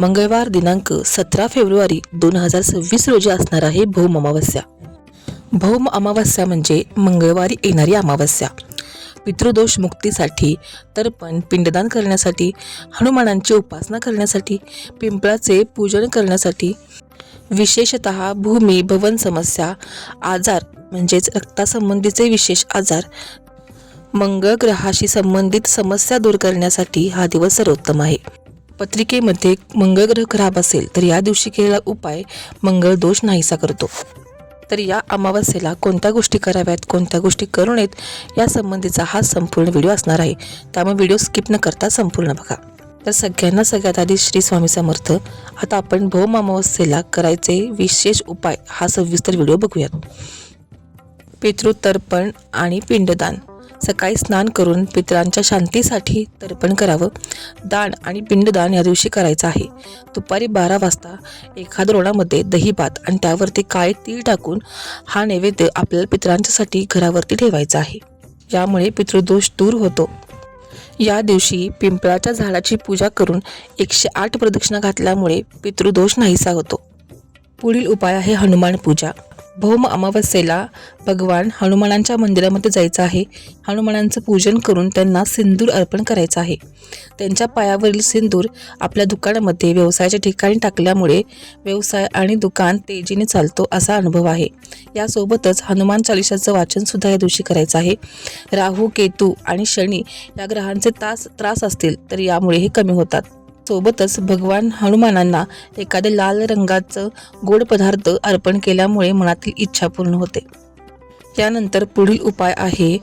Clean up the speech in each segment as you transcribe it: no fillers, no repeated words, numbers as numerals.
मंगळवार दिनांक 17 फेब्रुवारी 2026 रोजी असणार आहे भौम अमावस्या। भौम अमावस्या म्हणजे मंगळवारी येणारी अमावस्या। पितृदोष मुक्तीसाठी, तर्पण पिंडदान करण्यासाठी, हनुमानांची उपासना करण्यासाठी, पिंपळाचे पूजन करण्यासाठी, विशेषतः भूमी भवन समस्या, आजार म्हणजेच रक्तासंबंधीचे विशेष आजार, मंगळ ग्रहाशी संबंधित समस्या दूर करण्यासाठी हा दिवस सर्वोत्तम आहे। पत्रिकेमध्ये मंगळ ग्रह खराब असेल तर या दिवशी केलेला उपाय मंगळ दोष नाहीसा करतो। तर या अमावस्येला कोणत्या गोष्टी कराव्यात, कोणत्या गोष्टी करू नयेत या संबंधीचा हा संपूर्ण व्हिडिओ असणार आहे, त्यामुळे व्हिडिओ स्किप न करता संपूर्ण बघा। तर सगळ्यात आधी श्री स्वामी समर्थ। आता आपण भौम अमावस्येला करायचे विशेष उपाय हा सविस्तर व्हिडिओ बघूयात। पितृतर्पण आणि पिंडदान। सकाळी स्नान करून पितरांच्या शांतीसाठी तर्पण करावं। दान आणि पिंडदान या दिवशी करायचं आहे। दुपारी 12 वाजता एखाद्या रोणामध्ये दही भात आणि त्यावरती काळे तीळ टाकून हा नैवेद्य आपल्याला पितरांच्यासाठी घरावरती ठेवायचा आहे। यामुळे पितृदोष दूर होतो। या दिवशी पिंपळाच्या झाडाची पूजा करून 108 प्रदक्षिणा घातल्यामुळे पितृदोष नाहीसा होतो। पुढील उपाय आहे हनुमान पूजा। भौम अमावस्येला भगवान हनुमानांच्या मंदिरामध्ये जायचं आहे। हनुमानांचं पूजन करून त्यांना सिंदूर अर्पण करायचं आहे। त्यांच्या पायावरील सिंदूर आपल्या दुकानामध्ये व्यवसायाच्या ठिकाणी टाकल्यामुळे व्यवसाय आणि दुकान तेजीने चालतो असा अनुभव आहे। यासोबतच हनुमान चालिसाचं वाचन सुद्धा या दिवशी करायचं आहे। राहू, केतू आणि शनी या ग्रहांचे त्रास असतील तर यामुळे हे कमी होतात। सोबतच भगवान हनुमानांना एखाद्या लाल रंगाचं गोड पदार्थ अर्पण केल्यामुळे मनातील इच्छा पूर्ण होते। यानंतर पुढील उपाय आहे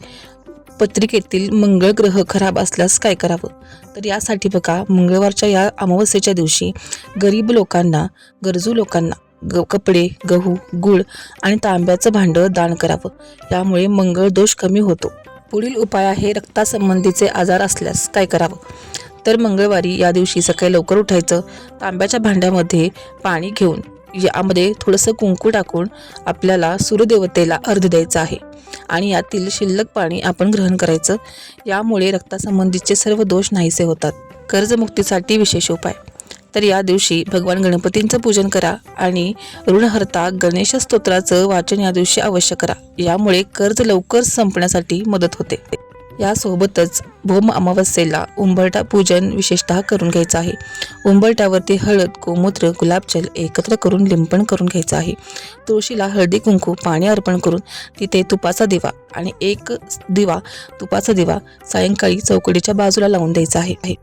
पत्रिकेतील मंगळ ग्रह खराब असल्यास काय करावं। तर यासाठी बघा, मंगळवारच्या या अमावस्येच्या दिवशी गरीब लोकांना, गरजू लोकांना कपडे, गहू, गूळ आणि तांब्याचं भांडं दान करावं। यामुळे मंगळ दोष कमी होतो। पुढील उपाय आहे रक्तासंबंधीचे आजार असल्यास काय करावं। तर मंगळवारी या दिवशी सकाळी लवकर उठायचं। तांब्याच्या भांड्यामध्ये पाणी घेऊन यामध्ये थोडंसं कुंकू टाकून आपल्याला सूर्यदेवतेला अर्घ्य द्यायचं आहे आणि यातील शिल्लक पाणी आपण ग्रहण करायचं। यामुळे रक्तासंबंधीचे सर्व दोष नाहीसे होतात। कर्जमुक्तीसाठी विशेष उपाय। तर या दिवशी भगवान गणपतींचं पूजन करा आणि ऋणहर्ता गणेश स्तोत्राचं वाचन या दिवशी अवश्य करा। यामुळे कर्ज लवकर संपण्यासाठी मदत होते। यासोबतच भौम अमावस्येला उंबरठा पूजन विशेषतः करून घ्यायचं आहे। उंबरठ्यावरती हळद, गोमूत्र, गुलाबजल एकत्र करून लिंपण करून घ्यायचं आहे। तुळशीला हळदी कुंकू पाणी अर्पण करून तिथे तुपाचा दिवा आणि एक तुपाचा दिवा सायंकाळी चौकटीच्या बाजूला लावून द्यायचा आहे।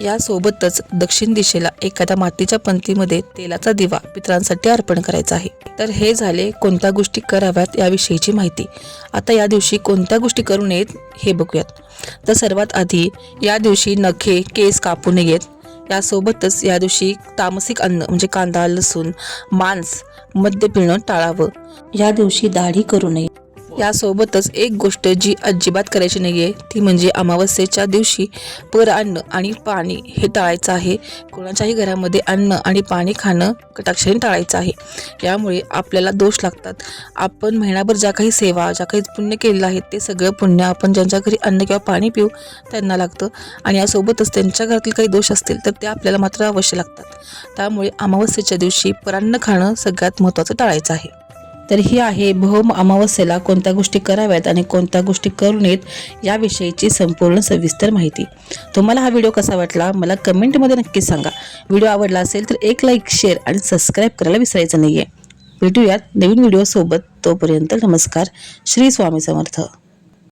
यासोबतच दक्षिण दिशेला एखाद्या मातीच्या पंतीमध्ये तेलाचा दिवा पितरांसाठी अर्पण करायचा आहे। तर हे झाले कोणत्या गोष्टी कराव्यात याविषयीची माहिती। आता या दिवशी कोणत्या गोष्टी करू नयेत हे बघूयात। तर सर्वात आधी या दिवशी नखे, केस कापू नयेत। यासोबतच या दिवशी तामसिक अन्न म्हणजे कांदा, लसूण, मांस, मद्य पिणं टाळावं। या दिवशी दाढी करू नये। यासोबतच एक गोष्ट जी अजिबात करायची नाहीये ती म्हणजे अमावस्येच्या दिवशी अन्न आणि पाणी हे टाळायचं आहे। कोणाच्याही घरामध्ये अन्न आणि पाणी खाणं कटाक्षाने टाळायचं आहे। यामुळे आपल्याला दोष लागतात। आपण महिनाभर ज्या काही सेवा, ज्या काही पुण्य केलेलं आहे ते सगळं पुण्य आपण ज्यांच्या घरी अन्न किंवा पाणी पिऊ त्यांना लागतं आणि यासोबतच त्यांच्या घरातील काही दोष असतील तर ते आपल्याला मात्र अवश्य लागतात। त्यामुळे अमावस्येच्या दिवशी परान्न खाणं सगळ्यात महत्त्वाचं टाळायचं आहे। तर ही आहे भौम अमावस्येला कोणत्या गोष्टी कराव्यात आणि कोणत्या गोष्टी करू नयेत याविषयीची संपूर्ण सविस्तर माहिती। तुम्हाला हा व्हिडिओ कसा वाटला मला कमेंटमध्ये नक्की सांगा। व्हिडिओ आवडला असेल तर एक लाईक, शेअर आणि सबस्क्राईब करायला विसरायचं नाहीये। भेटूयात नवीन व्हिडिओ सोबत। तोपर्यंत नमस्कार। श्री स्वामी समर्थ।